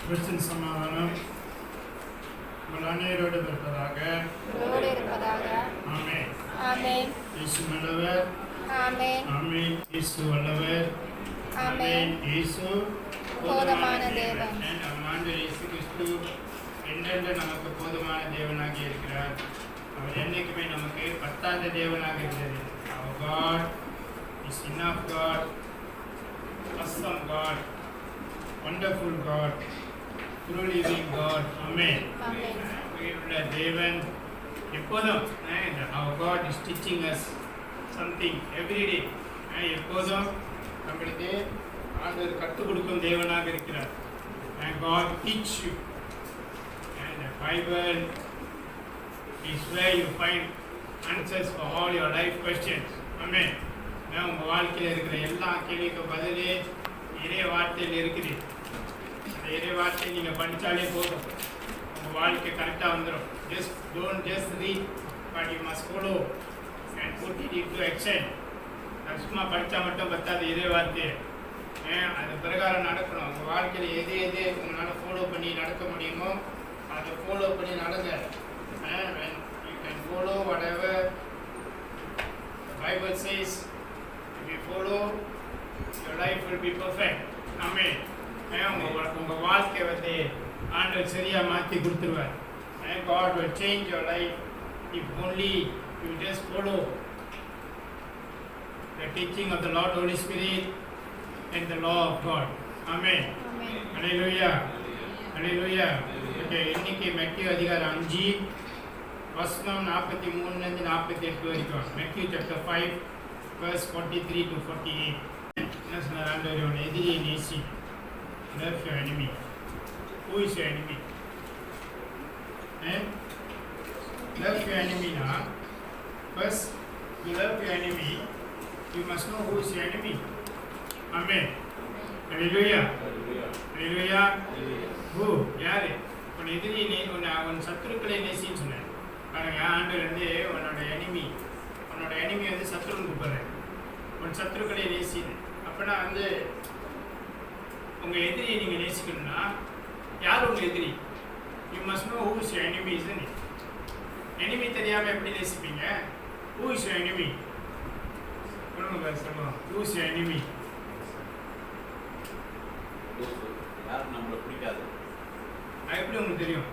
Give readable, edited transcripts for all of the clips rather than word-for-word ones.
கிறிஸ்தன் சமாதானம் உங்கள் அனைவரோடு இருப்பதாக. ஆமென். ஆமென். இயேசு நல்லவர். ஆமென். ஆமென். இயேசு வல்லவர். ஆமென். இயேசு போதுமான தேவன். நம் ஆண்டவர் இயேசு கிறிஸ்து என்றென்று நமக்கு போதுமான தேவனாக இருக்கிறார். அவர் என்னைக்குமே நமக்கு பத்தாத தேவனாக இருக்கிறது. Our God is enough God, awesome God, wonderful God, true living God. Amen. உயிருள்ள தேவன் எப்போதும் our God is teaching us something every day. எப்போதும் நம்மளுக்கு ஆண்டவர் கற்றுக் கொடுக்கும் தேவனாக இருக்கிறார். And God teach you. And the Bible is where you find answers for all your life questions. Amen. உங்கள் வாழ்க்கையில் இருக்கிற எல்லா கேள்விக்கும் பதிலே இறை வார்த்தையில் இருக்குது. அந்த இறை வார்த்தையை நீங்கள் படித்தாலே போதும், உங்கள் வாழ்க்கை கரெக்டாக வந்துடும். Just read, but you must follow and put it into action. அது சும்மா படித்தா மட்டும் பத்தாது இறை வார்த்தையை. அது பிரகாரம் நடக்கணும். உங்கள் வாழ்க்கையில் எது உங்களால் ஃபாலோ பண்ணி நடக்க முடியுமோ அதை ஃபாலோ பண்ணி நடங்க. You can follow whatever the Bible says. If you follow, your life will be perfect. Amen. உங்கள் வாழ்க்கை வந்து ஆண்டவர் சரியாக மாற்றி கொடுத்துருவார். God will change your life if only you just follow the teaching of the Lord Holy Spirit and the law of God. Amen. Hallelujah. Hallelujah. Okay, இன்னைக்கு மத்திய அதிகாரம் 5 வசனம் 43 48 வரைக்கும். Matthew chapter 5 verse 43 to 48. என்ன சொன்னார் ஆண்டவர்? உன் எதிரியை நேசி. Love your enemy. Who is your enemy? Love your enemy na. First, to love your enemy, you must know who is your enemy. Amen. Hallelujah. Hallelujah. Who? யாரு? உன் எதிரியை உன் சத்துருக்களை நேசின்னு சொன்னார். பாருங்க, ஆண்டவர் வந்து உன்னோட எனிமி வந்து சத்துருன்னு கூப்பிடுறாரு. உன் சத்துருக்களை நேசின்னு. அப்படின்னா வந்து உங்கள் எதிரியை நீங்கள் நேசிக்கணும்னா யார் உங்கள் எதிரி? You must know who is your enemy. Isn't it? Enemy தெரியாமல் எப்படி நேசிப்பீங்க? Who is your enemy? சொல்லுவோம். Who is your enemy? யாரும் நம்மளை பிடிக்காது. அது எப்படி உங்களுக்கு தெரியும்?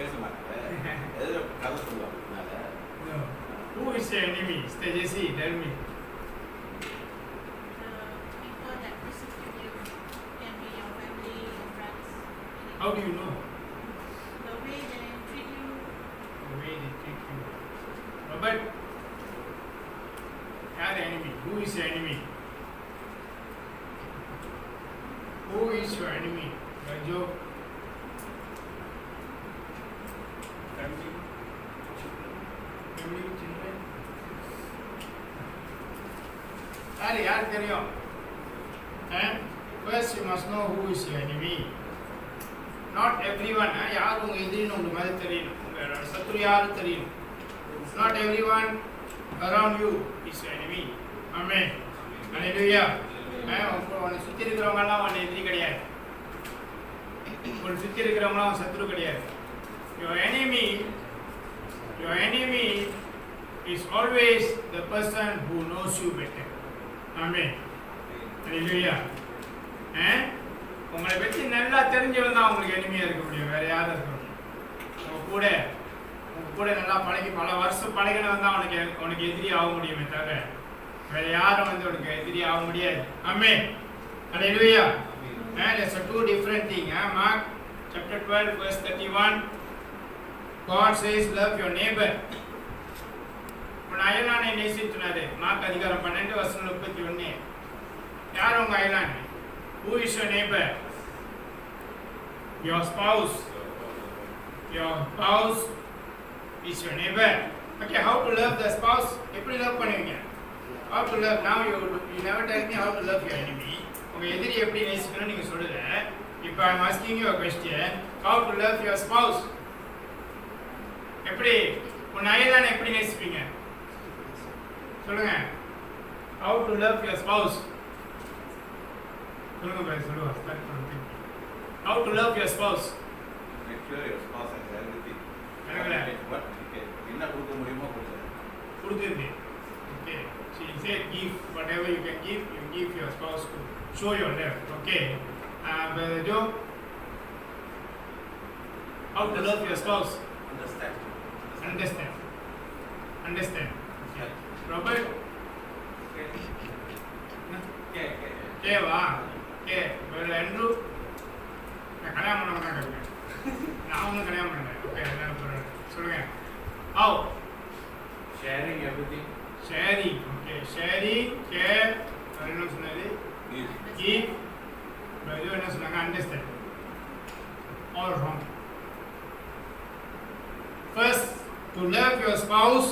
பேச மாட்டாங்க, எதிர கதை சொல்லுவாங்க. Who is your enemy? Stejasi, tell me. People that persecute you can be your family, your friends. How do you know? The way they treat you. The way they treat you. Robert, your enemy. Who is your enemy? Who is your enemy? Rajo. Family. Family, children. யார் தெரியும்? First you must know who is your enemy. Not everyone. யார் உங்க எதிரின்னு உங்களுக்கு மாதிரி தெரியணும். உங்களோட சத்துரு யாரும் தெரியணும். Not everyone around you is your enemy. Amen. Hallelujah. உன்னை சுற்றி இருக்கிறவங்கலாம் உன்னை எதிரி கிடையாது. உன்னை சுற்றி இருக்கிறவங்களாம் உன் சத்துரு கிடையாது. Your enemy is always the person who knows you better. Amen. Hallelujah. உங்களை பற்றி நல்லா தெரிஞ்சவன் தான் உங்களுக்கு எனிமையாக இருக்க முடியும். வேற யாரும் இருக்க முடியும்? உங்க கூட நல்லா பழகி பல வருஷம் பழகினவன் தான் உனக்கு எதிரி ஆக முடியுமே தவிர வேற யாரும் வந்து உனக்கு எதிரி ஆக முடியாது. Amen. Hallelujah. That's a two different thing. Mark chapter 12 verse 31. God says love your neighbor. உன் அயலானை நேசித்துனாரு. மார்க் அதிகாரம் 12 வசனம் 31. யார் உங்க அயலான்? Who is your neighbor? Your spouse. Your spouse is your neighbor. Okay, how to love the spouse? எப்படி love பண்ணுவீங்க? How to love? Now you never tell me how to love your enemy. உங்க எதிரி எப்படி நேசிக்கணும்னு நீங்க சொல்லுங்க. இப்போ I am asking you a question. How to love your spouse? எப்படி உன் அயலானை எப்படி நேசிப்பீங்க? சொல்லுங்க. How to love your spouse? சொல்லுங்க. How How to love your spouse? Make sure your spouse has everything. Correct. What you can, என்ன கொடுக்க முடியுமோ கொடுத்துரு. கொடுக்குறது. Okay. So he said give whatever you can give, you give your spouse to show your love. Okay. Brother Joe, how to love your spouse? Understand. Understand. Understand. Okay. Robert? Okay. கேவா K வேற Andrew நான் கல்யாணம் பண்ண மாட்டேன் இருக்கேன். நான் ஒன்றும் கல்யாணம் பண்ணேன். ஓகே என்ன சொல்கிறேன் சொல்லுங்க. How? Sharing everything. Sharing. Okay. Sharing, care, வேற என்ன சொன்னாரு? Give. வேற என்ன சொன்னாங்க? Understand. All wrong. First, to love your spouse,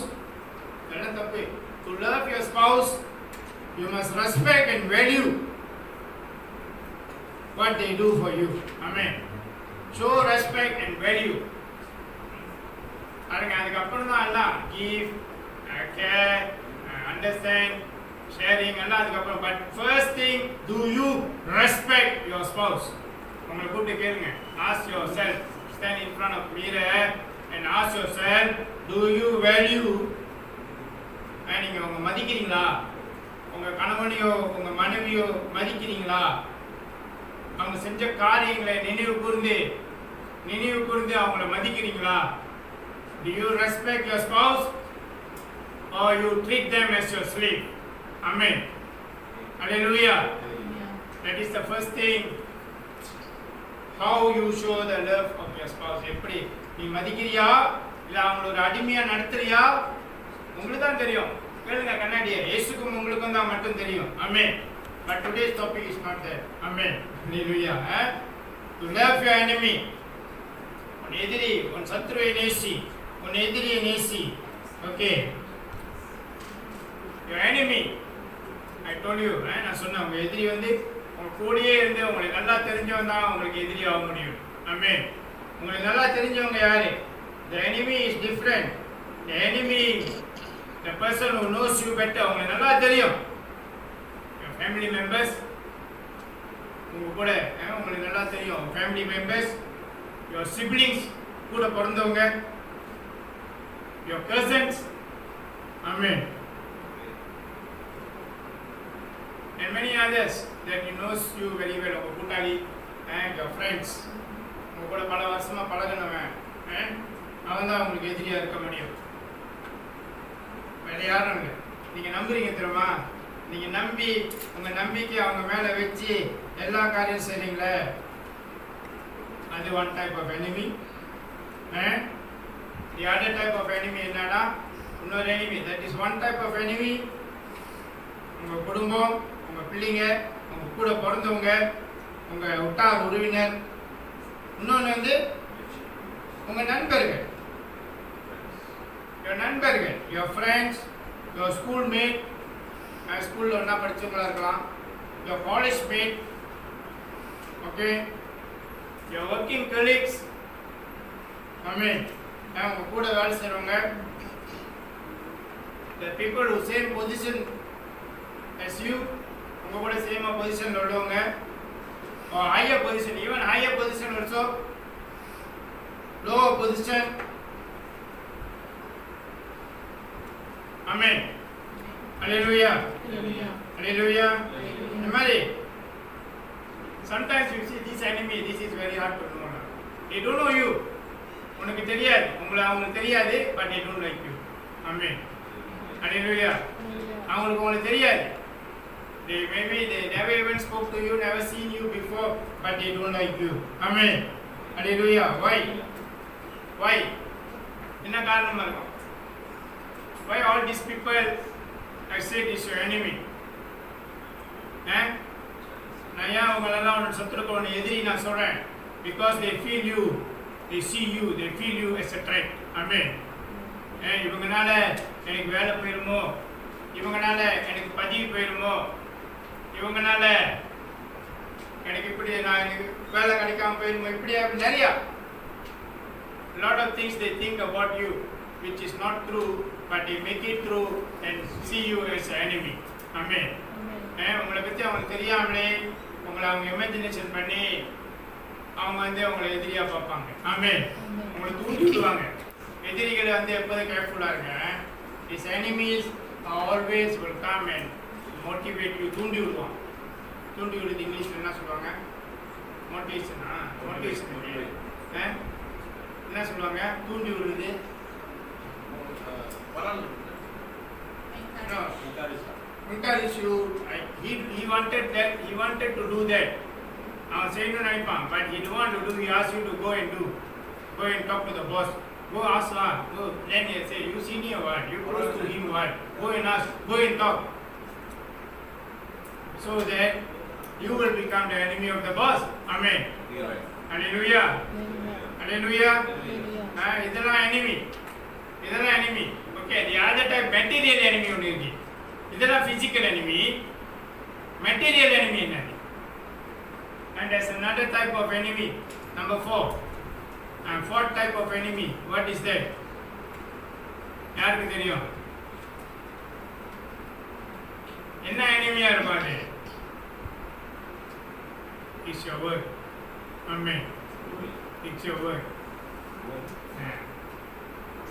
இதெல்லாம் தப்பு. To love your spouse, you must respect and value what they do for you. Amen. Show respect and value. அதுக்கப்புறம் தான் எல்லாம் give, care, understand, sharing எல்லாம் அதுக்கப்புறம். But first thing, do you respect your spouse? உங்களை கூப்பிட்டு கேளுங்க. Ask yourself, stand in front of mirror and ask yourself, do you value? நீங்க உங்க மதிக்கிறீங்களா? உங்க கணவனையோ உங்க மனைவியோ மதிக்கிறீங்களா? அவங்க செஞ்ச காரியங்களை நினைவு கூர்ந்து அவங்கள மதிக்கிறீங்களா? Do you respect your spouse or you treat them as your slave? Amen. Hallelujah. That is the first thing. How you show the love of your spouse. எப்படி நீ மதிக்கிறியா இல்ல அவங்கள ஒரு அடிமையா நடத்துறியா? உங்களுக்கு தான் தெரியும். கேளுங்க கண்ணாடியே. இயேசுக்கும் உங்களுக்கும் தான் மட்டும் தெரியும். ஆமென். But today's topic is not that. Amen. Hallelujah. To love your enemy. உன் எதிரி, உன் சத்துருவை நேசி, உன் எதிரியை நேசி. Okay. Your enemy. I told you. நான் சொன்னேன் உங்க எதிரி வந்து உங்க கூடயே இருந்து உங்களுக்கு நல்லா தெரிஞ்சவன் தான் உங்களுக்கு எதிரி ஆக முடியும். ஆமென். உங்களுக்கு நல்லா தெரிஞ்சவங்க யாரு? The enemy is different. The enemy, the person who knows you better, உங்களுக்கு நல்லா தெரியும். Your family members, உங்க கூட உங்களுக்கு நல்லா தெரியும். Family members, your siblings, கூட பிறந்தவங்க, your cousins, amen, and many others that he knows you very well. உங்க கூட்டாளி and your friends, உங்க கூட பல வருஷமா பழகினவன், அவன் தான் உங்களுக்கு எதிரியா இருக்க முடியும். வேற யாரும் இல்லை. நீங்க நம்புறீங்க தெரியுமா? நீங்க நம்பி உங்க நம்பிக்கை அவங்க மேல வச்சு எல்லா காரியம் செய்றீங்களே, அது one type of enemy. The other type of enemy என்னன்னா இன்னொரு enemy. That is one type of enemy. உங்க குடும்பம், உங்க பிள்ளைங்க, உங்க கூட பிறந்தவங்க, உங்க உற்றார் உறவினர். இன்னொன்று வந்து உங்க நண்பர்கள், your நண்பர்கள், your friends, your schoolmate, ஸ்கூலில் ஒன்றா படித்தவங்களா இருக்கலாம், your college mate, okay, your working colleagues, amen, உங்க கூட வேலை செய்கிறவங்க, the people who same position as you, உங்க கூட சேம் பொசிஷனில் உள்ளவங்க, or higher position, even higher position also, lower position, amen. Hallelujah. Hallelujah. Hallelujah. Sometimes you see this enemy, this is very hard to know. They don't know you. உனக்கு தெரியாது, அவங்களுக்கு தெரியாது, but they don't like you. Amen. Hallelujah. அவங்களுக்கு உங்களுக்கு தெரியாது. Maybe they never even spoke to you, never seen you before, but they don't like you. Amen. Hallelujah. Why? என்ன காரணமா இருக்கும்? Why all these people I said is your enemy? நான் ஏன் உங்களெல்லாம் உன்னோட சத்துருக்கள் உன்னை எதிரி நான் சொல்றேன்? Because they feel you, they see you, they feel you as a threat. Amen. இவங்கனால எனக்கு வேலை போயிருமோ, இவங்கனால எனக்கு பதவி போயிருமோ, இவங்கனால எனக்கு இப்படி எனக்கு வேலை கிடைக்காம போயிருமோ, இப்படி நிறையா lot of things they think about you which is not true, but they make it true and see you as an enemy. Amen. உங்களை பற்றி அவங்களுக்கு தெரியாமலே உங்களை அவங்க இமேஜினேஷன் பண்ணி அவங்க வந்து உங்களை எதிரியா பார்ப்பாங்க. ஆமென். உங்களை தூண்டி விடுவாங்க. எதிரிகளை வந்து எப்போதும் கேர்ஃபுல்லா இருங்க. His enemies always will come and motivate you. தூண்டி விடுவான். தூண்டி விடுறது இங்கிலீஷ்ல என்ன சொல்லுவாங்க? மோட்டிவேஷனா? மோட்டிவேஷன் என்ன சொல்லுவாங்க? தூண்டி விடுறது no. Encourage you. He wanted that. He wanted to do that. அவன் செய்யணும்னு நினைப்பான். But he don't want to do. He asks you to go and do. Go and talk to the boss. Go ask her. Go. Then he say, you senior what? You close to him what? Go and ask. Go and talk. So that you will become the enemy of the boss. Amen. Hallelujah. Hallelujah. இதெல்லாம் enemy. இதெல்லாம் enemy. Okay. The other type material enemy ஒன்று இருக்கு. இதெல்லாம் physical enemy. Material enemy என்னது? And there's another type of enemy. Number 4. And fourth type of enemy. What is that? யாருக்கு தெரியும்? என்ன எனிமியா இருப்பாரு? It's your work. Amen. It's your work.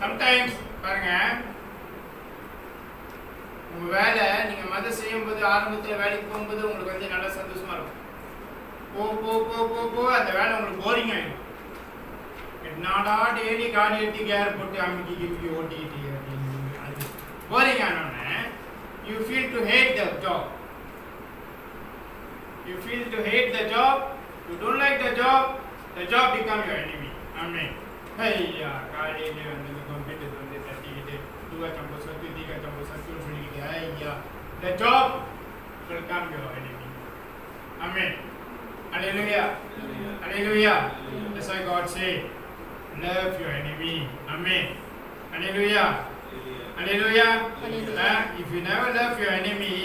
Sometimes பாருங்க, உங்க வேலை நீங்க மத செய்யும்போது ஆரம்பத்துல வேலைக்கு போகும்போது உங்களுக்கு வந்து நல்ல சந்தோஷமா இருக்கும். போ போ போ போ போ அந்த வேலை உங்களுக்கு போரிங் ஆயிடும். என்னடா டெய்லி காடி எடுத்து கேர் போட்டு அமுக்கி கிப்பி ஓட்டிக்கிட்டு அப்படின்னு அது போரிங் ஆனோடனே you feel to hate the job. You feel to hate the job. You don't like the job become your enemy. Amen. ஐயா காலையிலே வந்து கம்ப்யூட்டர் வந்து தட்டிக்கிட்டு தூக்க சம்போ சத்து தீக்க சம்போ சத்துன்னு சொல்லிக்கிட்டு ஐயா the job will become your enemy. Amen. Hallelujah. Hallelujah. That's why God say, love your enemy. Amen. Hallelujah. Hallelujah. If you never love your enemy,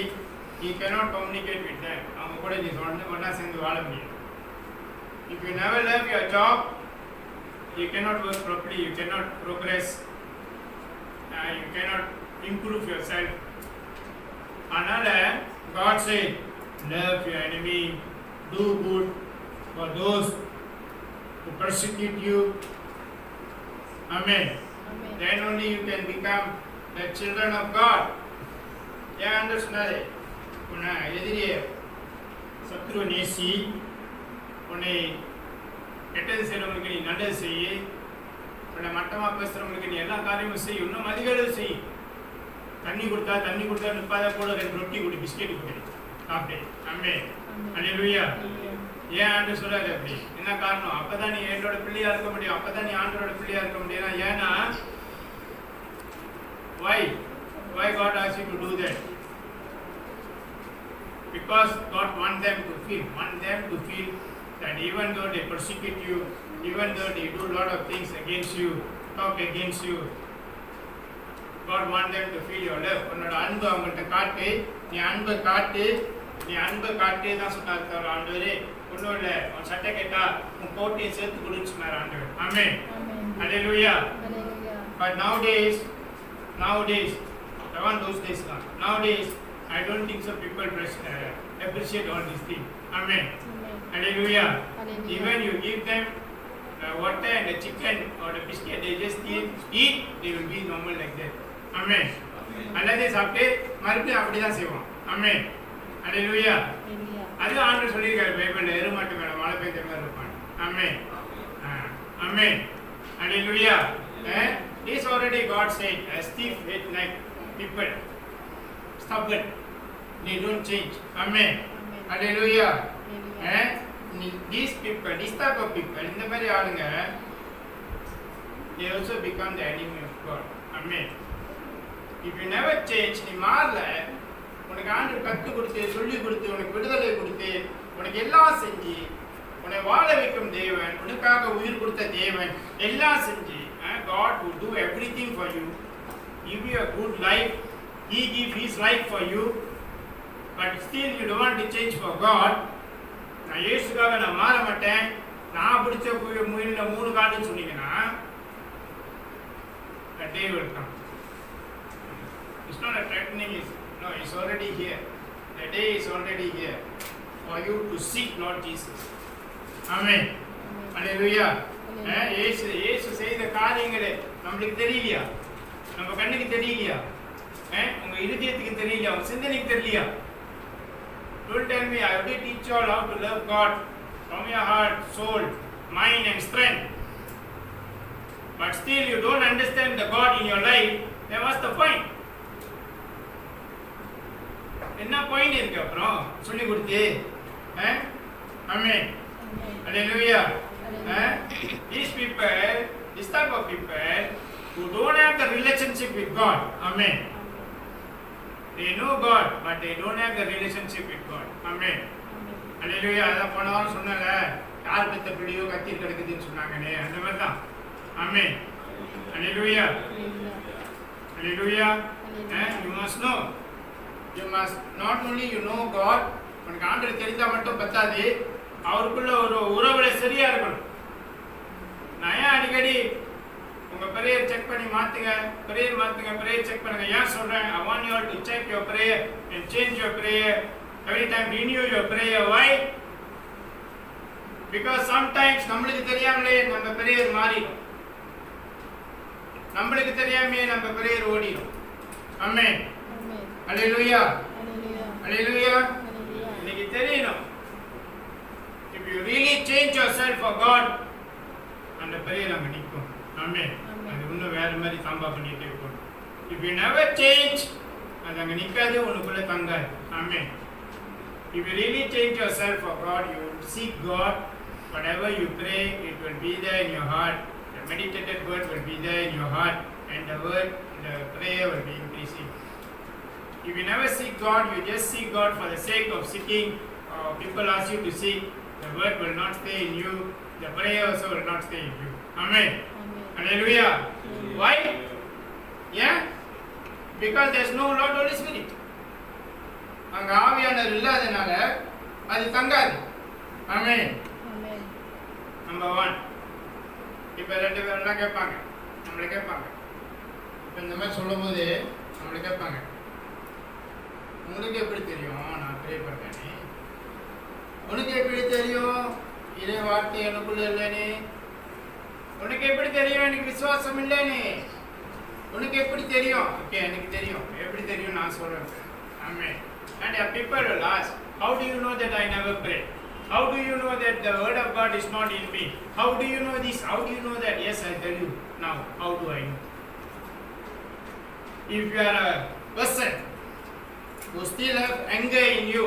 you cannot communicate with them. அவங்க கூட நீ ஒண்ணா சேர்ந்து வாழ முடியாது. If you never love your job, you cannot work properly, you cannot progress, you cannot improve yourself. அதனால God said, love your enemy, do good for those who persecute you. Amen. Then only you can become the children of God. ஏன் என்று சொன்னாரு, உன்னை எதிரியே சத்ரு நேசி, உன்னை கெட்டது செய்கிறவங்களுக்கு நீ நல்லது செய்ய, உன்னை மட்டமாக பேசுகிறவங்களுக்கு நீ எல்லா காரியமும் செய், இன்னும் அதிகாரம் செய். தண்ணி கொடுத்தா நிற்பாத கூட 2 ரொட்டி கொடு, பிஸ்கெட் கொடு, சாப்பிட்டு. அம்மே அல்லேலூயா. ஏன் ஆண்டு சொல்லாது அப்படி? என்ன காரணம்? அப்பதான் நீ என்னோட பிள்ளையா இருக்க முடியும், அப்பதான் நீ ஆண்டோட பிள்ளையா இருக்க முடியும். ஏன்னா why God asked you to do that? Because God wants them to feel that even though they persecute you, even though they do a lot of things against you, talk against you, God wants them to feel your love. உன்னோட அன்பு அவங்கள்ட்ட காட்டு, நீ அன்பை காட்டு தான் சொன்னார் ஆண்டவரே. ஒன்றும் இல்லை, உன் சட்டை கேட்டா உன் கோட்டையை சேர்த்து கொடுன்னு சொன்னார் ஆண்டவர். ஆமென். Hallelujah. But nowadays, I want those days now. Nowadays, I don't think so people appreciate all these things. Amen. Hallelujah. Even you give them water and the chicken or the biscuit, they just eat, they will be normal like that. Amen. அல்லது சாப்பிட்டு மறுபடியும் அப்படிதான் செய்வோம். Amen. Hallelujah. அது ஆண்டவர் சொல்லியிருக்காரு பைபிள்ல, எருமாட்டு மேல மழை பெய்த மாதிரி இருப்பான். Amen. Amen. Hallelujah. This already God said, as thief at night, people stubborn, they don't change. Amen. Hallelujah. These people, this type of people, இந்த மாதிரி ஆளுங்க, they also become the enemy of God. Amen. If you never change, நீ மாறல, உனக்கு ஆண்டவர் கற்றுக் கொடுத்து, சொல்லி கொடுத்து, உனக்கு விடுதலை கொடுத்து, உனக்கு எல்லாம் செஞ்சு, உன்னை வாழ வைக்கும் தேவன், உனக்காக உயிர் கொடுத்த தேவன், எல்லாம் செஞ்சு, God will do everything for you, give you a good life. He give His life for you, but still you don't want to change for God. நான் இயேசுக்காக நான் மாற மாட்டேன், நான் பிடிச்ச முயல்ல 3 காலுன்னு சொன்னீங்கன்னா, a day will come. It's not a threatening, no, it's already here. The day is already here for you to seek Lord Jesus. Amen. அல்லேலூயா. இயேசு செய்த காரியங்களே நம்மளுக்கு தெரியலையா? நம்ம கண்ணுக்கு தெரியலையா? உங்க இருதயத்துக்கு தெரியலையா? உங்க சிந்தனைக்கு தெரியலையா? Don't tell me I have to teach you all how to love God from your heart, soul, mind and strength. But still you don't understand the God in your life. Then what's the point? என்ன point இருக்கு அப்புறம் சொல்லி கொடுத்து? ஆமென். Hallelujah. These people, this type of people who don't have the relationship with God. Amen. They know God, but they don't have the relationship with God. Amen. Hallelujah. அதான் போன வாரம் சொன்னல, யார் பெத்த பிடியோ கத்தி கிடக்குதுன்னு சொன்னாங்கனே, அந்த மாதிரி தான். Amen. Hallelujah. Hallelujah. You must know. You must not only you know God, உனக்கு ஆண்டவர் தெரிஞ்சா மட்டும் பத்தாது, அவருக்குள்ள ஒரு உறவுல சரியா இருக்கணும். நான் ஏன் அடிக்கடி உங்க பிரேயர் செக் பண்ணி மாத்துங்க, பிரேயர் செக் பண்ணுங்க ஏன் சொல்றேன்? I want you all to check your prayer and change your prayer every time, renew your prayer. Why? Because sometimes நம்மளுக்கு தெரியாமலே நம்ம பிரேயர் மாறிடும், நம்மளுக்கு தெரியாமே நம்ம பிரேயர் ஓடிடும். ஆமென். Hallelujah. Hallelujah. இன்னைக்கு தெரியணும், if you really change yourself for God, அந்த பிரேயர் அங்க நிற்கும். ஆமென். அது இன்னும் வேற மாதிரி சாம்பா பண்ணிட்டே இருக்கும். If you never change, அது அங்க நிக்காது, உனக்குள்ள தங்காது. ஆமென். If you really change yourself for God, you will seek God. Whatever you pray, it will be there in your heart. The meditated word will be there in your heart, and the prayer will be increasing. If you never seek God, you just seek God for the sake of seeking. People ask you to seek, the word will not stay in you. The prayer also will not stay in you. Amen. Hallelujah. Why? Yeah? Because there is no Lord Holy Spirit. அங்க ஆவியானவர் இல்லாதனால அது தங்காது. ஆமென். Number 1. இப்போ ரெண்டு பேர்லாம் கேட்பாங்க, நம்மளை கேட்பாங்க. இப்போ இந்த மாதிரி சொல்லும்போது நம்மளை கேட்பாங்க, உங்களுக்கு எப்படி தெரியும் நான் ப்ரே பண்ணுறேன்னு? உனக்கு எப்படி தெரியும் இதே வார்த்தை எனக்குள்ள இல்லைன்னு? உனக்கு எப்படி தெரியும் எனக்கு விசுவாசம் இல்லைன்னு? உனக்கு எப்படி தெரியும்? ஓகே, எனக்கு தெரியும். எப்படி தெரியும் நான் சொல்றேன். ஆமென். And people will ask, how do you know that I never pray? How do you know that the word of God is not in me? How do you know this? How do you know that? Yes, I tell you now. How do I know? If you are a person who still have anger in you,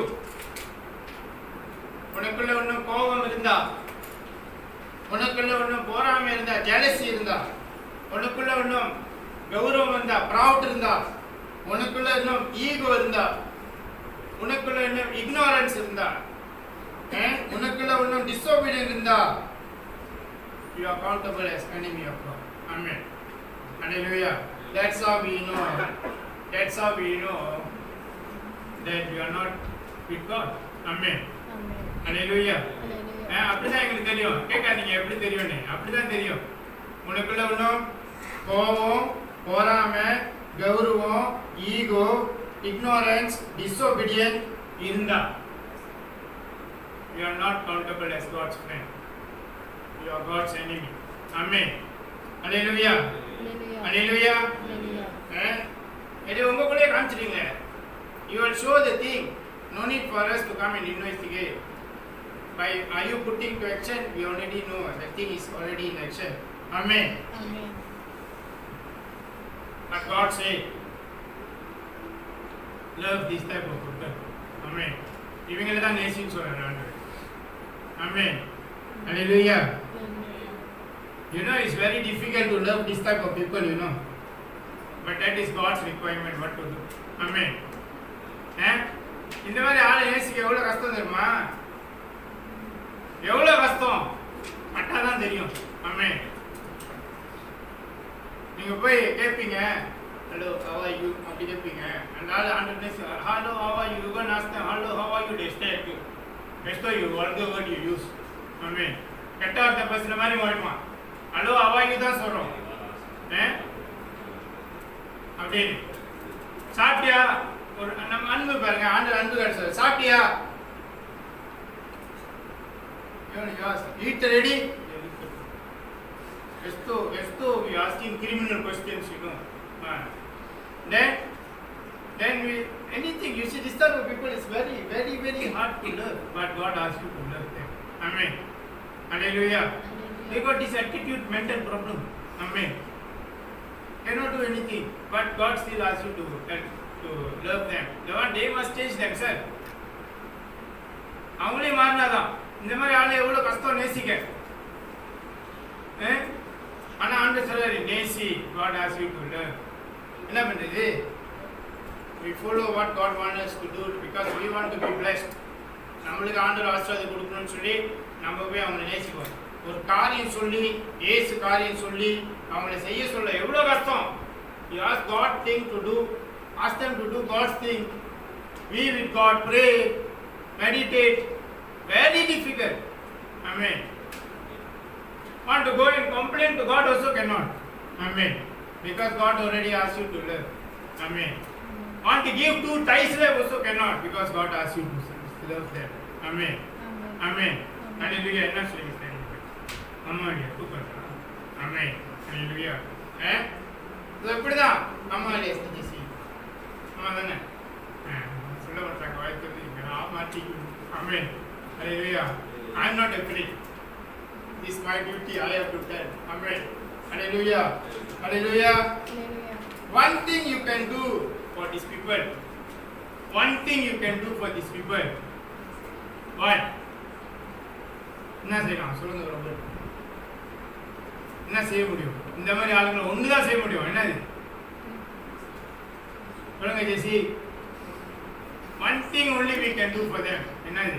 உனக்குள்ள ஒன்றும் கோபம் இருந்தா, உனக்குள்ள ஒன்றும் போராமை இருந்தா, jealousy இருந்தா, உனக்குள்ள ஒன்றும் கௌரவம் இருந்தா, ப்ரவுட் இருந்தா, உனக்குள்ள இன்னும் ஈகோ இருந்தா, உனக்குள்ள இன்னும் இக்னோரன்ஸ் இருந்தா, உனக்குள்ள இன்னும் டிசோபீடியன்ட் இருந்தா, you are accountable as enemy of God. Amen. Hallelujah. That's how we know that you are not with God. Amen. Hallelujah. அப்படிதான் எங்களுக்கு தெரியும். கேட்காதீங்க எப்படி தெரியும்னு. அப்படிதான் தெரியும். உனக்குள்ள இன்னும் கோபம், பொறாமை, கௌரவம், ஈகோ, ignorance, disobedience இருந்தா, you are not countable as God's friend. You are God's enemy. Amen. Hallelujah. Hallelujah. இது உங்களுக்குள்ளே காமிச்சிடுங்க. You will show the thing. No need for us to come and investigate. Are you putting to action? We already know the thing is already in action. Amen. Amen. But God said, love this type of people. Amen. இவங்கள தான் நேசின்னு சொல்றாரு ஆண்டவர். Amen. Hallelujah. You know, it's very difficult to love this type of people, you know. But that is God's requirement, what to do. Amen. இந்த மாதிரி ஆளை நேசிக்க எவ்வளோ கஷ்டம் தெரியுமா? எவ்வளோ கஷ்டம் பட்டாதான் தெரியும். Amen. நீங்க போய் கேட்பீங்க, hello, how are you? அப்படி கேட்பீங்க. அந்த ஆள் ஆண்டவர் hello, how are you? You go and ask them, hello, how are you? They stay at you. Best of you, whatever word you use. Amen. கெட்ட வார்த்தை பேசுற மாதிரி மாறிடுவான். hello, how are you தான் சொல்றோம். அப்படின்னு சாப்பிட்டியா? ஒரு நம்ம அன்பு பாருங்க, ஆண்டவர் அன்பு காட்டுறாரு. சாப்பிட்டியா? eat ready? Just to we asking criminal questions, you know. Then we anything. You see, this type of people is very, very, very hard to love. But God asks you to love them. Amen. Hallelujah. They got this attitude, mental problem. Amen. Cannot do anything, but God still asks you to love them. They must change themselves. அவங்களே மாறினாதான். இந்த மாதிரி ஆளு எவ்வளவு கஷ்டம் நேசிக்க. ஆனா ஆண்டு சொல்றாரு நேசி. God asks you to love. என்ன பண்றது? We follow what God wants us to do because we want to be blessed. நம்மளுக்கு ஆண்டவர் ஆசீர்வாதம் கொடுக்கணும்னு சொல்லி நம்ம போய் அவங்களை நேசிப்போம். ஒரு காரியம் சொல்லி ஏசு காரியம் சொல்லி அவங்களை செய்ய சொல்ல எவ்வளவு கஷ்டம். You ask God thing to do, ask them to do God's thing. Be with God, pray, meditate. Very difficult. Amen. Want to go and complain to God also cannot. Amen. Because God already asked you to love. Amen. Want to give 2 tithes also cannot because God asked you to love them. Amen. Amen. Hallelujah. என்ன சொல்லுங்க அம்மா super. Amen. Hallelujah. இது எப்படிதான் அம்மா STC அம்மா தானே சொல்ல மாட்டாங்க வாய்ப்பு மாற்றி. Amen. Hallelujah. I am not afraid. This is my duty. I have to tell. Amen. Hallelujah. Hallelujah. One thing you can do for these people. One thing you can do for these people. What? என்ன செய்யலாம் சொல்லுங்க ரொம்ப. என்ன செய்ய முடியும்? இந்த மாதிரி ஆளுங்களை ஒண்ணுதான் செய்ய முடியும். என்னது சொல்லுங்க ஜெசி. One thing only we can do for them. என்னது?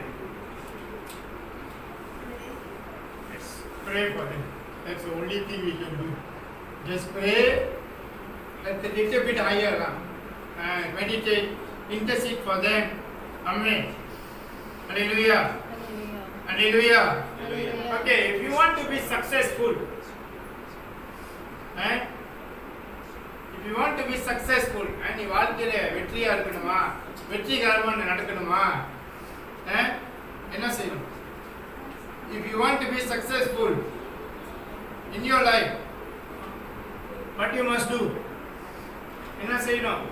Yes. Pray for them. That's the only thing we can do. Just pray. Let a little bit higher. Meditate. Intercede for them. Amen. Hallelujah. Hallelujah. Hallelujah. Okay, if you want to be successful, if you want to be successful, நீ வாழ்க்கையில வெற்றியா இருக்கணுமா, வெற்றிகரமா நடக்கணுமா, என்ன செய்யணும்? If you want to be successful in your life, what you must do? என்ன செய்யணும்?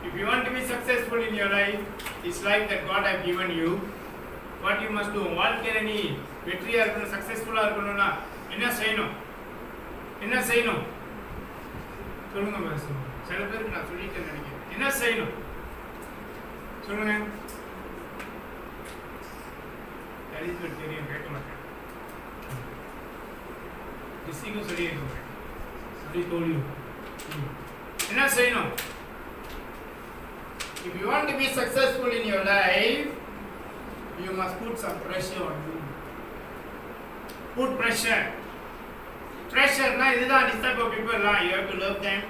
If you want to be successful in your life, this life that God has given you, what you must do? வாழ்க்கையில நீ வெற்றியா இருக்கணும், சக்சஸ்ஃபுல்லா இருக்கணும்னா என்ன செய்யணும்? என்ன செய்யணும் சொல்லுங்க பாஸ். சில பேருக்கு நான் சொல்லிட்டேன் நினைக்கிறேன். என்ன செய்யணும் சொல்லுங்க. தெரியும் கேட்க மாட்டேன். கிசிக்கும் சொல்லியிருக்கோம். அப்படி தோழியும் என்ன செய்யணும்? If you want to be successful in your life, you must put some pressure on you. Put pressure. Pressure na இதுதான் this type of people la. You have to love them.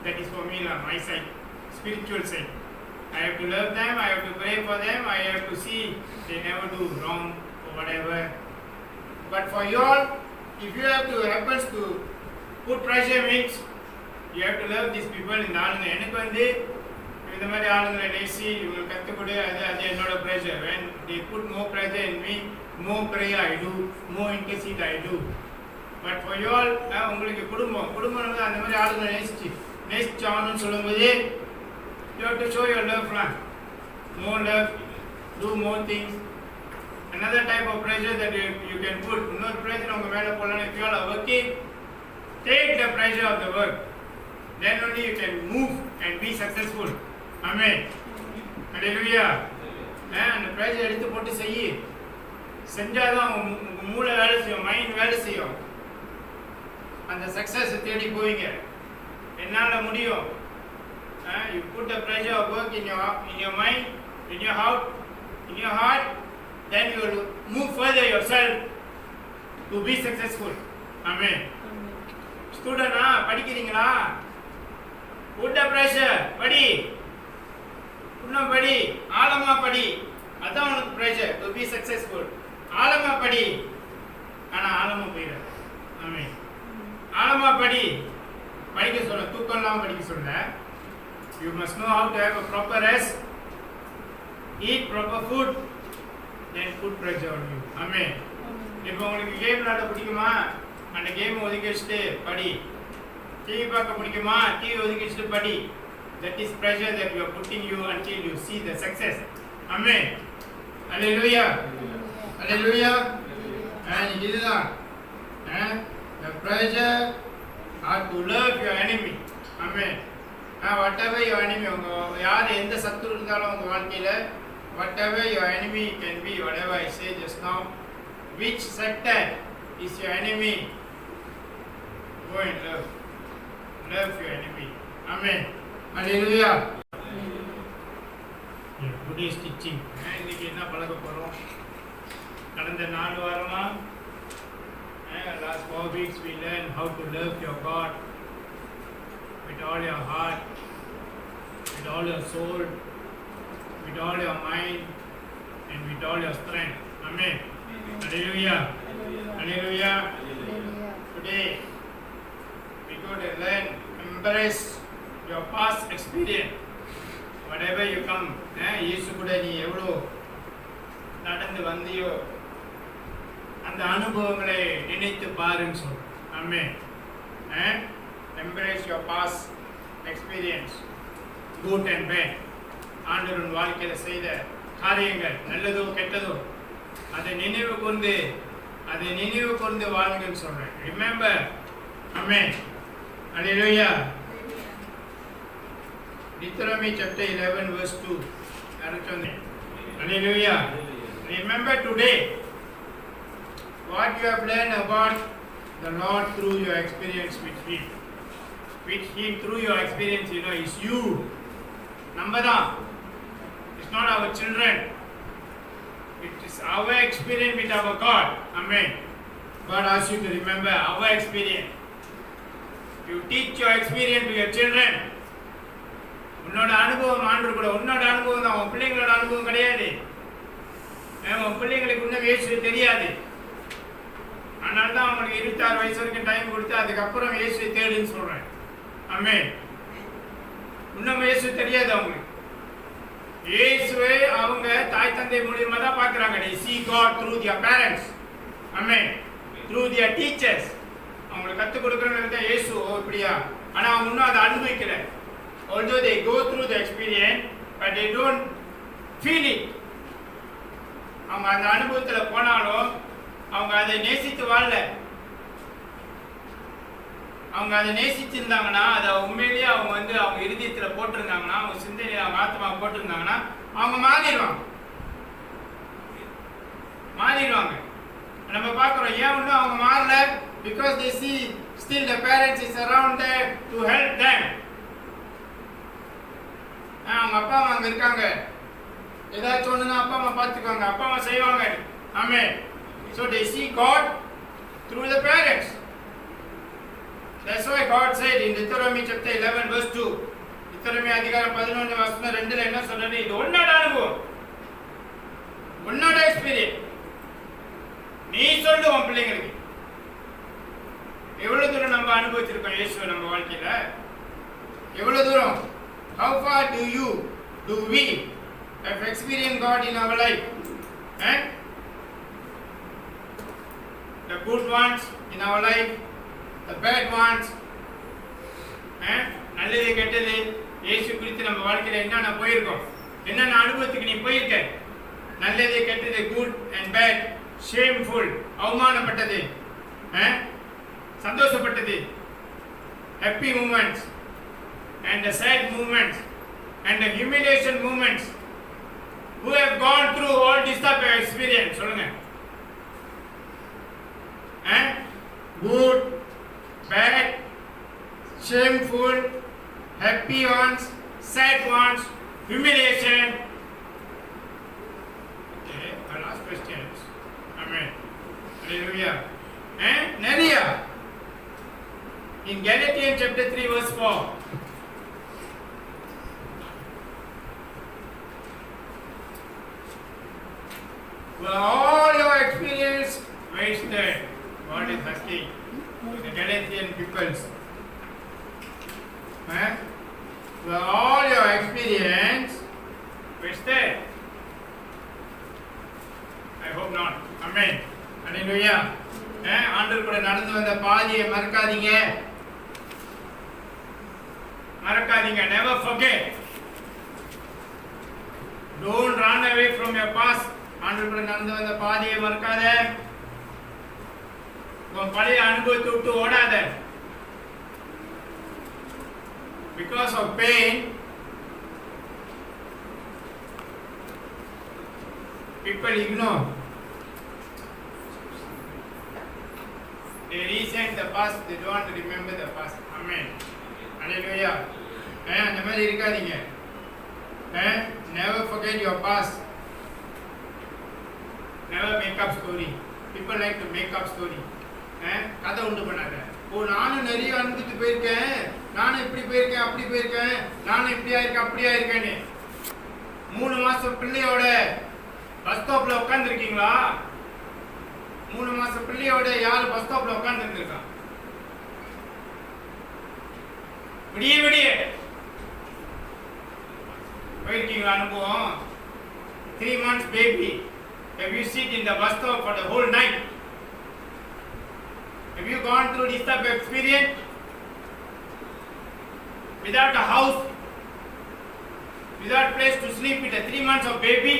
That is for me la, my side, spiritual side. I have to love them. I have to pray for them. I have to see they never do wrong or whatever. But for you all, if you have to happens to put pressure means you have to love these people. இந்த ஆளுங்க எனக்கு வந்து இந்த மாதிரி ஆளுங்களை நேசி இவங்களுக்கு கற்றுக்கொடு. அது என்னோட pressure. when they put more pressure in me, more prayer I do, more intercede I do. But for you all, உங்களுக்கு குடும்பம் வந்து அந்த மாதிரி ஆளுங்களை நேசிச்சாங்கன்னு சொல்லும்போது you have to show your love, more love, do more things. Another type of pressure that you can put, இன்னொரு pressure உங்க மேல போடலாம். if you all are working, take the pressure of the work, then only you can move and be successful. Amen. Hallelujah. அந்த pressure எடுத்து போட்டு செஞ்சாதான் உங்க மூளை வேலை செய்யும், மைண்ட் வேலை செய்யும். அந்த சக்சஸ் தேடி போவீங்க. என்னால முடியும். You put the pressure of work in your mind, in your heart, then you will move further yourself to be successful. Amen. Student படிக்கிறீங்களா? Put the pressure. படி. இன்னும் படி. ஆழமா படி. அதான் உனக்கு pressure to be successful. ஆழமா படி. ஆனா ஆழமா போயிடு. ஆமென். ஆழமா படிக்க சொல்ல, தூக்கம் இல்லாம படிக்க சொல்ல. You must know how to have a proper rest, eat proper food, then put pressure on you. Amen. இப்போ உங்களுக்கு கேம் விளையாட பிடிக்குமா? அந்த கேம் ஒதுக்கி வச்சுட்டு படி. டிவி பார்க்க பிடிக்குமா? டிவி ஒதுக்கி வச்சுட்டு படி. That is pressure that you are putting you until you see the success. Amen. Hallelujah. Hallelujah. And இதுதான் the pressure are to love your enemy. Amen. Whatever your enemy, யார் எந்த சத்துரு இருந்தாலும் உங்க வாழ்க்கையில, whatever your enemy can be, whatever I say just now, which sector is your enemy, go and love your enemy. Amen. Hallelujah. Today's teaching, இன்னைக்கு என்ன பழக போறோம்? கடந்த 4 வாரமா last 4 weeks we learned how to love your God with all your heart, with all your soul, with all your mind, and with all your strength. Amen. Hallelujah. Hallelujah. Today we go to learn, embrace your past experience. Whatever you come, இயேசு கூட நீ எவ்வளோ நடந்து வந்தியோ அந்த அனுபவங்களை நினைத்து பாருன்னு சொல். ஆமென். Embrace your past experience, good and bad. ஆண்டவரின் வாழ்க்கையில் செய்த காரியங்கள் நல்லதோ கெட்டதோ அதை நினைவு கொண்டு வாழுங்கன்னு சொல்றேன். Remember. Amen. Hallelujah. Deuteronomy chapter 11 verse 2. Hallelujah. Remember today what you have learned about the Lord through your experience with Him. With Him through your experience, is you. Number one. It's not our children. It is our experience with our God. Amen. God asks you to remember our experience. You teach your experience to your children. உன்னோட அனுபவம் ஆண்டவர் கூட உன்னோட அனுபவம் தான், உன் பிள்ளைங்களோட அனுபவம் கிடையாது. உன் பிள்ளைங்களுக்கு இன்னும் இயேசு தெரியாது. அதனால தான் அவங்களுக்கு 26 வயசு வரைக்கும் டைம் கொடுத்து அதுக்கப்புறம் இயேசுவை தேடுன்னு சொல்றேன். ஆமென். இன்னும் இயேசு தெரியாது அவங்களுக்கு. இயேசுவை அவங்க தாய் தந்தை மூலியமா தான் பார்க்கறாங்க. They see God through their parents. Amen. Through their teachers. அவங்களுக்கு கற்றுக் கொடுக்கறவங்க இயேசு இப்படியா, ஆனா அவங்க இன்னும் அதை அனுபவிக்கல. Although they go through the experience, but they don't feel it. அவங்க அந்த அனுபவத்தில் போனாலும் அவங்க அதை நேசித்து வாழல. அவங்க அதை நேசிச்சிருந்தாங்கன்னா, அதை உண்மையிலேயே அவங்க இருதயத்தில் போட்டிருந்தாங்கன்னா, அவங்க சிந்தனையில் அவங்க ஆத்மா போட்டிருந்தாங்கன்னா அவங்க மாறிடுவாங்க. நம்ம பார்க்குறோம் ஏன் இன்னும் அவங்க மாறல? Because they see still the parents is around there to help them. அவங்க அப்பா அம்மா அங்கே இருக்காங்க, ஏதாச்சும் ஒன்றுனா அப்பா அம்மா பார்த்துக்குவாங்க, அப்பா அம்மா செய்வாங்க. Amen. So they see God through the parents. That's why God said in Deuteronomy chapter 11 verse 2. Deuteronomy அதிகாரம் 11 வசனம் 2ல என்ன சொல்றாரு? இது உன்னோட அனுபவம், உன்னோட எக்ஸ்பீரியன்ஸ். நீ சொல்லு உன் பிள்ளைங்களுக்கு. எவ்வளவு தூரம் நம்ம அனுபவிச்சிருக்கோம் இயேசுவை நம்ம வாழ்க்கையில? எவ்வளவு தூரம்? How far do we have experienced God in our life? The good ones in our life, the bad ones. நல்லது கெட்டது இயேசு குறித்து நம்ம வாழ்க்கையில என்னென்ன போயிருக்கோம், என்னென்ன அனுபவத்துக்கு நீ போயிருக்க? நல்லது கெட்டது, குட் அண்ட் பேட், ஷேம்ஃபுல் அவமானப்பட்டது, சந்தோஷப்பட்டது, happy moments and the sad moments and the humiliation moments. Who have gone through all this type of experience? சொல்லுங்க. Good, bad, shameful, happy ones, sad ones, humiliation. Okay, our last questions. Amen. Hallelujah. Nadia. In Galatians chapter 3 verse 4. Were all your experience wasted? God is asking the Galatian peoples. Were all your experience wasted? I hope not. Amen. Hallelujah. ஆண்டவர் கூட நடந்து வந்த பாதையை மறக்காதீங்க. Never forget. Don't run away from your past. ஆண்டவர் கூட நடந்து வந்த பாதையை மறக்காத. உன் பழைய அனுபவத்தை விட்டு ஓடாத. Because of pain, people ignore. They resent the past. They don't want to remember the past. Amen. Hallelujah. அந்த மாதிரி இருக்காதீங்க. Never forget your past. Never make up story. People like to make up story. கதை உண்டு பண்ணாத. நானும் நிறைய அனுபவித்து போயிருக்கேன், நானும் இப்படி போயிருக்கேன், அப்படி போயிருக்கேன், நானும் இப்படியா இருக்கேன், அப்படியா இருக்கேன்னு. 3 மாசம் பிள்ளையோட பஸ் ஸ்டாப்ல உட்காந்துருக்கீங்களா? 3 மாசம் பிள்ளையோட யார் பஸ் ஸ்டாப்ல உட்கார்ந்து இருந்திருக்கான்? விடிய போயிருக்கீங்களா அனுபவம்? 3 months baby. Have you sit in the bus stop for the whole night? Have you gone through this type of experience? Without a house, without place to sleep with a 3 months of baby?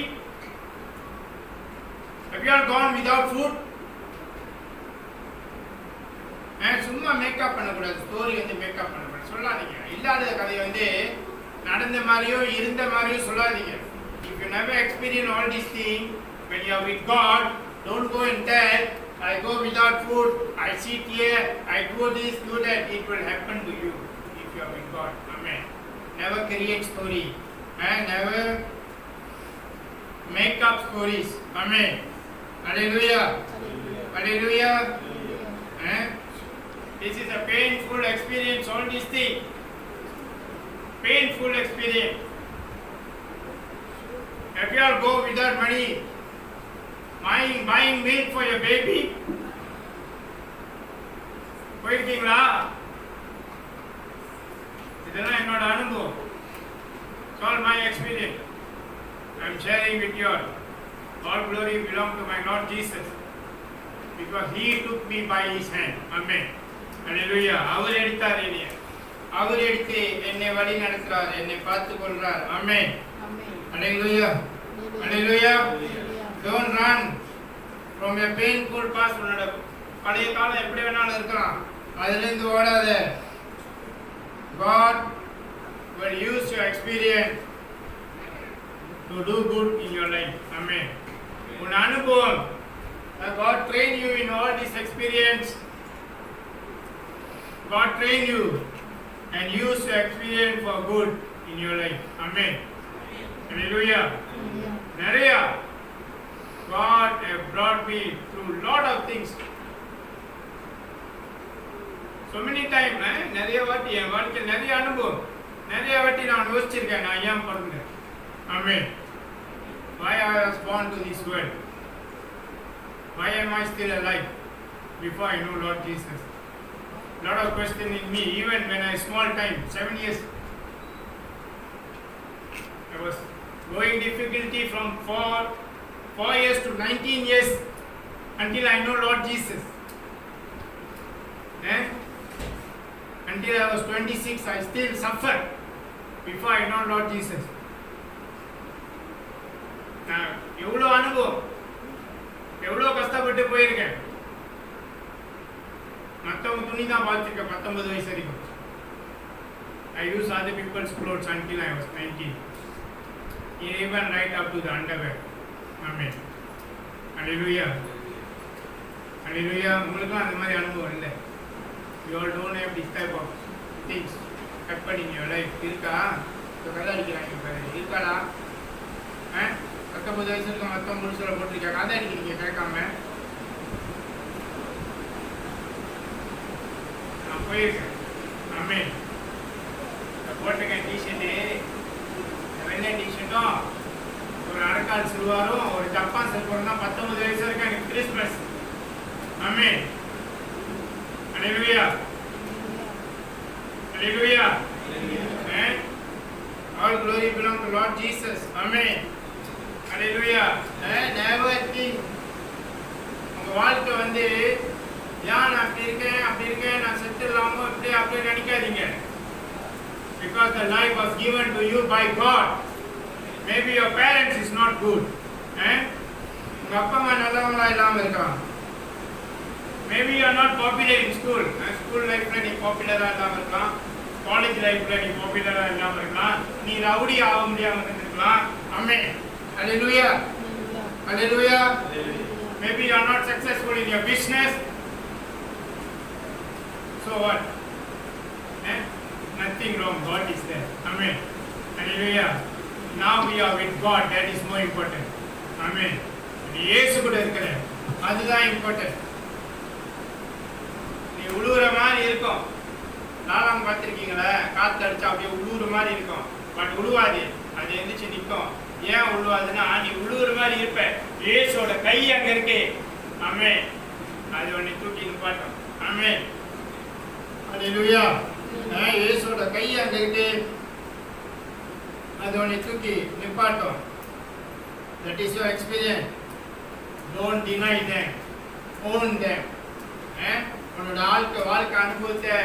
Have you all gone without food? சும்மா makeup பண்ணக்கூடாது. Story வந்து makeup பண்ணக்கூடாது. சொல்லாதீங்க. இல்லாத கதையை வந்து நடந்த மாதிரியோ இருந்த மாதிரியோ சொல்லாதீங்க. If you never experience all these things, when you are with God, don't go and tell, I go without food, I sit here, I do this, do that. It will happen to you if you are with God. Amen. Never create story. Never make up stories. Amen. Hallelujah. Hallelujah. This is a painful experience, all these things. Painful experience. If you all go without money, buying milk for your baby, போயிருக்கீங்களா? இதெல்லாம் என்னோட அனுபவம். It's all my experience. I am sharing with you all. All glory belong to my Lord Jesus, because He took me by His hand. Amen. Hallelujah. அவர் எடுத்தார் என்னை. அவர் எடுத்து என்னை வழி நடத்துறார், என்னை பார்த்துக் கொள்றார். Amen. Hallelujah. Hallelujah. Don't run from your painful past. உன்னோட பழைய காலம் எப்படி வேணாலும் இருக்கலாம், அதிலிருந்து ஓடாத. God will use your experience to do good in your life. Amen. உன் அனுபவம், God train you in all this experience. God train you and use your experience for good in your life. Amen. Hallelujah. நிறையா God have brought me through lot of things. So many times, நிறைய வாட்டி என் வாழ்க்கையில் நிறைய அனுபவம், நிறைய வாட்டி நான் யோசிச்சிருக்கேன், நான் ஏன் பிறந்தேன். Amen. Why I was born to this world? Why am I still alive before I know Lord Jesus? Lot of question in me, even when I small time, 7 years, I was going difficulty from 4 years to 19 years until I know Lord Jesus. Until I was 26, I still suffered before I know Lord Jesus. எவ்வளோ அனுபவம், எவ்வளோ கஷ்டப்பட்டு போயிருக்கேன். மற்றவங்க துணி தான் பார்த்துருக்கேன் 19 வயசு வரைக்கும். I used other people's clothes until I was 19. Even right up to the underwear. Amen. Hallelujah. Hallelujah. உங்களுக்கும் அந்த மாதிரி அனுபவம் இல்லை. You all don't have this type of things happen in your life. இருக்கா? கதை அடிக்கிறாங்க, இருக்காடா? 19 வயசு இருக்க மொத்தம் முடிச்சுல போட்டிருக்காங்க, கதை அடிக்கிறீங்க கேட்காம. நான் போயிருக்கேன். ஆமென். போட்டிருக்கேன் டிஷர்ட்டு, வெள்ளை டிஷர்ட்டும் ஒரு அரைக்கால் சில்வாரும் ஒரு ஜப்பான் செல்வரும் தான். 19 வயசு வரைக்கும் எனக்கு Christmas. Amen. Hallelujah. Hallelujah. Amen. All glory belong to Lord Jesus. Amen. Hallelujah. Never think உங்க வாழ்க்கை வந்து because the life was given to you by God. Maybe your parents is not good. உங்க அப்பா அம்மா நல்லவங்களா இல்லாம இருக்கலாம். Maybe you are not popular in school. School lifeல நீ பாப்புலரா இல்லாம இருக்கலாம். காலேஜ் லைஃப்ல நீ பாப்புலரா இல்லாம இருக்கலாம். நீ ரவுடி ஆக முடியாம இருக்கலாம். ஆமென். Hallelujah. Hallelujah. Maybe you are not successful in your business. So what? Nothing wrong. God is there. Amen. Hallelujah. Now we are with God. That is more important. Amen. நீ இயேசு கூட இருக்கிற அதுதான் இம்பார்ட்டன்ட். நீ உழுவுற மாதிரி இருக்கும். நாலாம் பார்த்துருக்கீங்களா? காற்று அடிச்சா அப்படியே உழுவுற மாதிரி இருக்கும். பட் உழுவாது, அது எந்திரிச்சு நிற்கும். ஏன் உழுவாதுன்னா நீ உழுவுற மாதிரி இருப்ப. இயேசுவோட கை அங்க இருக்கு. ஆமென். அது உன்னை தூக்கி நிப்பாட்டும். ஆமென். ஹல்லேலூயா. இயேசுவோட கை அங்க இருக்கு. அது உன்னை தூக்கி நிப்பாட்டும். That is your experience. Don't deny them. Own them. உன்னோட வாழ்க்கை அனுபவத்தை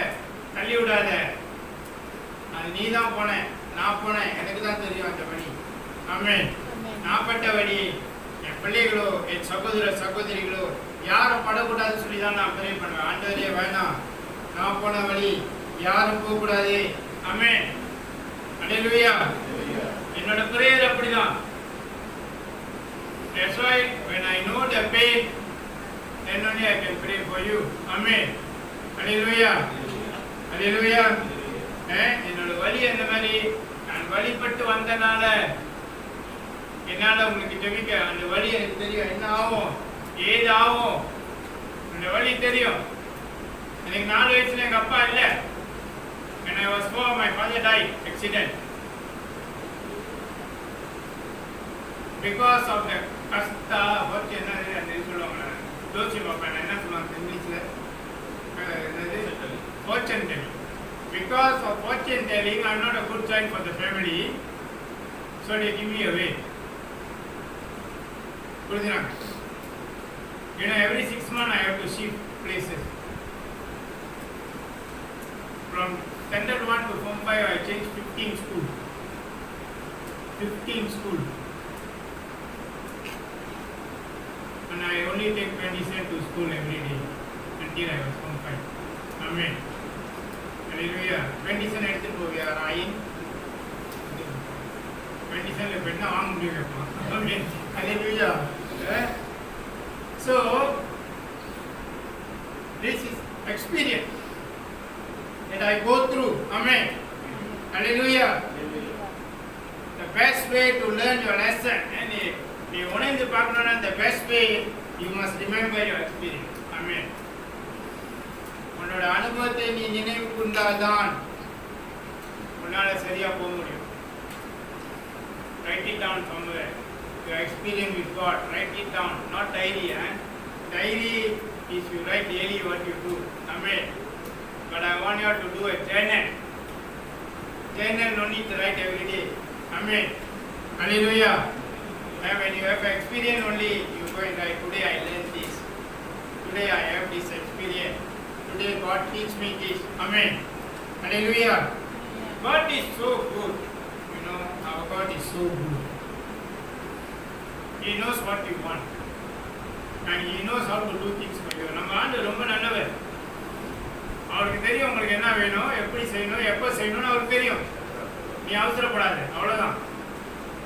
தள்ளி விடாத. அது நீ தான் போன, நான் போனேன், எனக்கு தான் தெரியும் அந்த வழி. ஆமென். நான் பட்ட வழி என் பிள்ளைகளோ என் சகோதரிகளோ யாரும் படக்கூடாதுன்னு சொல்லி தான் நான் ப்ரே பண்ணுவேன். ஆண்டவரே வேணாம், நான் போன வழி யாரும் போகக்கூடாது. ஆமென். ஹல்லேலூயா. என்னோட பிரேயர் அப்படிதான். That's why when I know the pain, then only I can pray for you. Amen. Hallelujah. Hallelujah. என்னோட வலி அந்த மாதிரி நான் வழிபட்டு வந்தனால என்னால உங்களுக்கு ஜெபிக்க அந்த வலி எனக்கு தெரியும். என்ன ஆகும், ஏது ஆகும், அந்த வலி தெரியும். எனக்கு 4 வயசுல எங்க அப்பா இல்லை. When I was 4, my father died accident. Because of the கஷ்டா ஒர்க் என்னது அந்த இது சொல்லுவாங்க. ஜோசி பார்ப்பேன் என்ன சொல்லுவாங்க இங்கிலீஷில் என்னது fortune telling. Because of fortune telling, I am not a good child for the family. So they give me away. புரியுதுங்களா? Every 6 months I have to shift places. From standard 1 to form 5 I changed 15 school. 15 school. And I only take 20 cents to school every day until I was form 5. Amen. Hallelujah. 20 cents எடுத்துட்டு போவியா ராயின்? 20 cents பெண்ணா வாங்க முடியலப்பா. Amen. Hallelujah. So this is experience that I go through. Amen. Hallelujah. The best way to learn your lesson, and நீ உணர்ந்து பார்க்கணும்னா the best way you must remember your experience. Amen. உன்னோட அனுபவத்தை நீ நினைவு கொண்டாதான் உன்னால சரியா போக முடியும். Write it down somewhere. Your experience with God. Write it down. Not diary. Diary is you write daily what you do. Amen. But I want you to do a journal. Journal no need to write every day. Amen. Hallelujah. And when you have experience only, you go and write, today I learned this. Today I have this experience. Today God teach me this. Amen. Hallelujah. God is so good. You know, our God is so good. He knows what you want. And He knows how to do things for you. நம்ம ஆண்டு ரொம்ப நல்லவர். அவருக்கு தெரியும் உங்களுக்கு என்ன வேணும், எப்படி செய்யணும், எப்போ செய்யணும்னு அவருக்கு தெரியும். நீ அவசரப்படாத, அவ்வளோதான்.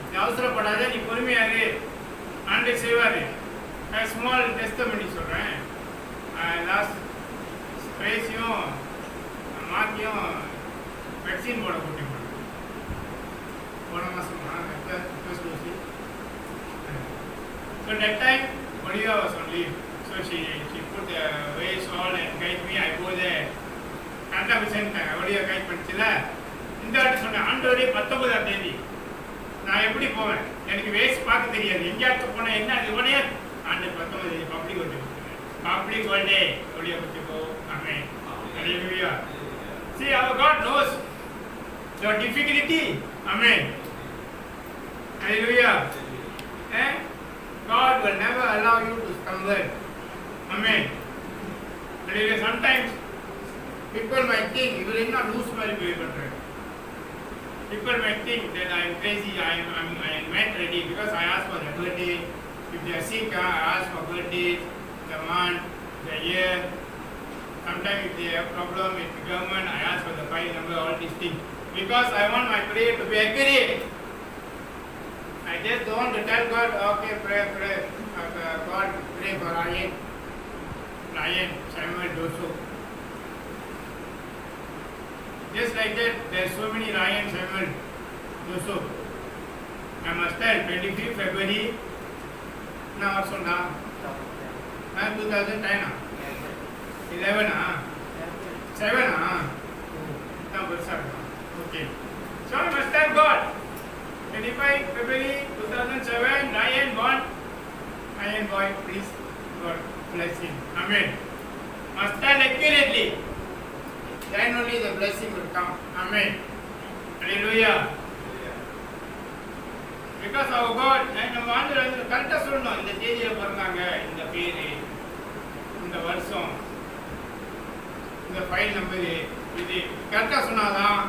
நீ அவசரப்படாத, நீ பொறுமையாக ஆண்டு செய்வார். ஸ்மால் டெஸ்டமனி சொல்கிறேன். லாஸ்ட் ஸ்ப்ரேஸையும் மாற்றியும் வேக்சின் போட கூட்டி போன மாதமா first dose. So that time Olivia was on leave. So she put the ways all and guide me. I go there. கரெக்டாக போய் சேர்ந்துட்டாங்க. Olivia கைட் பண்ணிச்சுல. இந்த வாட்டி சொன்னேன், ஆண்டவரே 19ஆம் தேதி நான் எப்படி போவேன், எனக்கு வேஸ்ட் பார்க்க தெரியாது, எங்கேயாச்சும் போனேன் என்ன அது உடனே ஆண்டு 19ஆம் தேதி public holiday public holiday Olivia பற்றி போ. Amen. Hallelujah. See, our God knows your difficulty. Amen. Hallelujah. God will never allow you to stumble. Amen. Hallelujah. Sometimes people might think you will not lose my way, but People might think that I am crazy, I am not ready because I ask for the birthday. If they are sick, I ask for birthday, the month, the year. Sometimes if they have problem with the government, I ask for the file number, all these things. Because I want my prayer to be accurate. I just don't want to tell God, okay, pray. God, pray for Ryan, Samuel, Joseph. Just like that, there are so many Ryan, Samuel, Joseph. I must tell 25th February, now also now. 2010, 11, 7, okay. So I must tell God, 25 February 2007, Ryan born. Ryan boy, please, God bless him. Amen. Must tell accurately. Then only the blessing will come. Amen. Hallelujah. Because our God, நம்ம ஆண்டவர் கரெக்டாக சொல்லணும், இந்த தேதியில் பிறந்தாங்க, இந்த பேர், இந்த வருஷம், இந்த ஃபைல் நம்பரு, இது கரெக்டாக சொன்னாதான்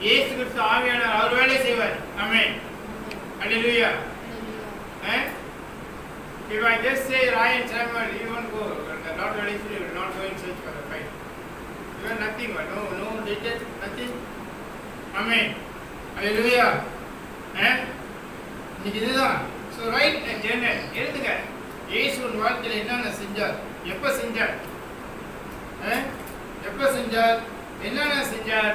இயேசு கிறிஸ்து ஆவியானவர் அவர் வேலையை செய்வார். ஆமென். ஹல்லேலூயா. If I just say Ryan Samuel, you won't go. The Lord will not go and search for the file. You have nothing, no details, nothing. Amen. Hallelujah. இதுதான். So write a journal. எழுதுங்க. இயேசுவின் வாழ்க்கையில் என்னென்ன செஞ்சார், எப்போ செஞ்சார், என்னென்ன செஞ்சார்,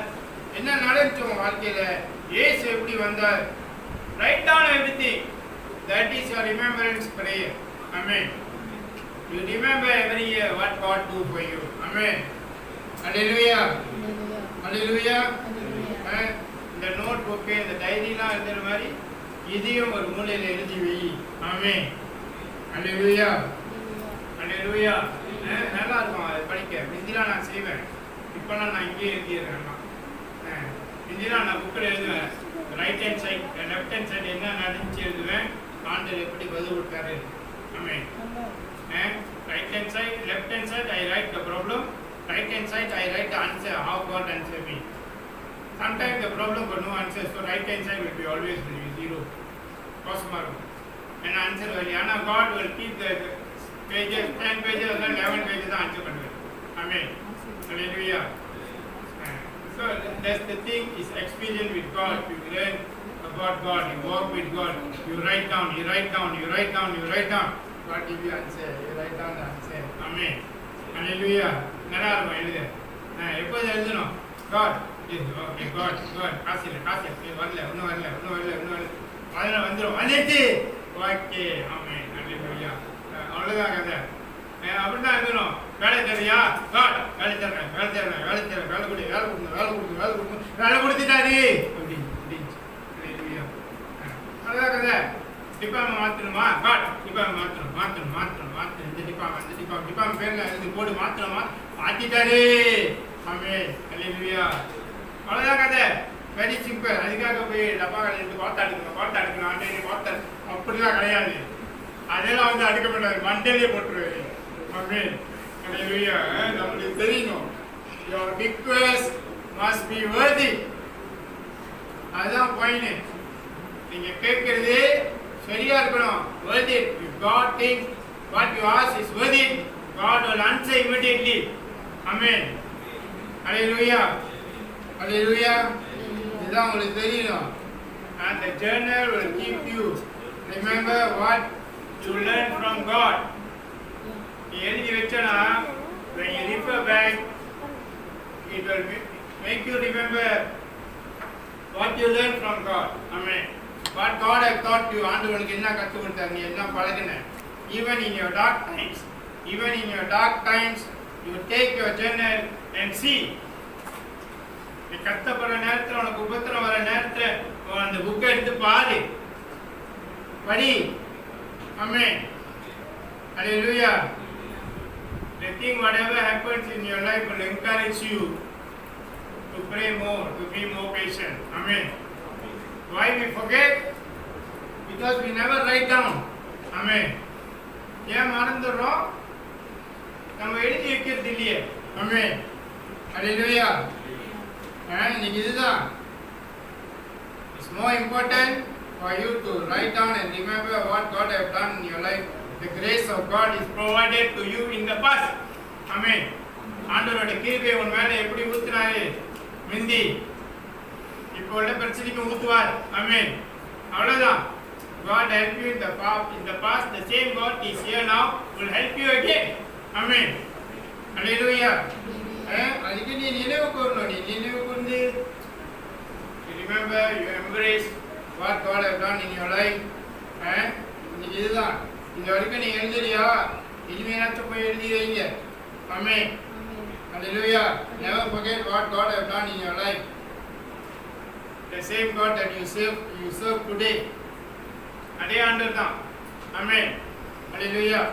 என்ன நடந்துச்சு உங்க வாழ்க்கையில, இயேசு எப்படி வந்தார். Write down everything. That is your remembrance prayer. Amen. You remember every year what God do for you. Amen. Hallelujah. Hallelujah. இந்த நோட் புக்கு, இந்த டைரிலாம் எழுதுற மாதிரி இதையும் ஒரு மூலையில் எழுதி வை. ஆமென். ஹல்லேலூயா. ஹல்லேலூயா. நல்லா இருக்கும் அதை படிக்க. முந்திலாம் நான் செய்வேன், இப்போலாம் நான் இங்கேயே எழுதிடுறேன். முந்திலாம் நான் புக்கில் எழுதுவேன், right hand side left hand side என்ன நடந்துச்சு எழுதுவேன், ஆண்டவர் எப்படி பதில் கொடுத்தாரு. Amen. Right hand side, left hand side I write the problem, right hand side I write the answer, how God answered me. Sometimes the problem got no answer, so right hand side will be always will be zero. Cosmos. And answer will, Anna God will keep the pages, 10 pages or 11 pages answer பண்ணுவேன். Amen. Hallelujah. So that's the thing, is experience with God. You learn about God, you walk with God, you write down. God give you answer, you write down the answer. Amen. Hallelujah. நல்லா இருக்கும் எழுது. எப்போது எழுதணும், God, okay, God, காசு வரல, இன்னும் வரல, அதில் வந்துடும், வந்துடுச்சு, ஓகே, ஆமென், ஹல்லேலூயா. அவ்வளோதான் கதை. அப்படி தான் எழுதணும். வேலை தரியா, God, வேலை தரேன், வேலை கொடுத்துட்டாரு அப்படின்னு. ஹல்லேலூயா. அவ்வளோதான் கதை. டிபார்ட்மெண்ட் மாற்றணுமா, God, டிபார்ட்மெண்ட் மாற்றணும், இந்த டிபார்ட்மெண்ட் பேரில் இது போட்டு மாற்றிட்டாரு. ஆமென், ஹல்லேலூயா. அவ்வளோதான் கதை. Very simple. அதுக்காக போய் டப்பா கடையில் பார்த்து எடுக்கணும், அப்படிலாம் கிடையாது. அதெல்லாம் வந்து அடுக்க மாட்டாரு, மண்டலே போட்டுருவாரு. ஆமென், ஹல்லேலூயா. நம்மளுக்கு தெரியணும், your request must be worthy. அதுதான் பாயிண்ட். நீங்க கேட்கறது சரியா இருக்கணும், worth it. If God thinks what you ask is worth it, God will answer immediately. Amen. Hallelujah. Hallelujah. இதுதான் உங்களுக்கு தெரியணும். And the journal will keep you remember what you learn from God. நீ எழுதி வச்சனா, when you refer back, it will make you remember what you learn from God. Amen. What God has taught you, ஆண்டவனுக்கு என்ன கற்றுக் கொடுத்தார், நீ என்ன பழகின. Even in your dark times, you take your journal and see. நீ கஷ்டப்படுற நேரத்தில், உனக்கு உபத்திரம் வர நேரத்தில் அந்த புக்கை எடுத்து பாரு, படி. Amen. Hallelujah. The thing, whatever happens in your life will encourage you to pray more, to be more patient. Amen. Why we forget? Because we never write down. Amen. ஏன் மறந்துடுறோம்? நம்ம எழுதி வைக்கிறது இல்லையே. Amen. Hallelujah. இன்னைக்கு இதுதான் It's more important for you to write down and remember what God has done in your life. The grace of God is provided to you in the past. Amen. ஆண்டவரோட கிருபை உன் மேல எப்படி ஊத்துனாரு மிந்தி இப்போ உள்ள பிரச்சனைக்கு ஊத்துவார். ஆமென். அவ்வளவுதான். God help you in the past. The same God is here now will help you again. Amen. Hallelujah. அதுக்கு நீ நினைவு கூறணும். நீ நினைவு கூர்ந்து you remember, you embrace what God has done in your life. இன்னைக்கு இதுதான். இது வரைக்கும் நீ எழுதுறியா? இனிமேலாச்சும் போய் எழுதி வைங்க. Amen. Hallelujah. Never forget what God has done in your life. The same God that you serve today. அதே ஆண்டவர் தான். Amen. Hallelujah.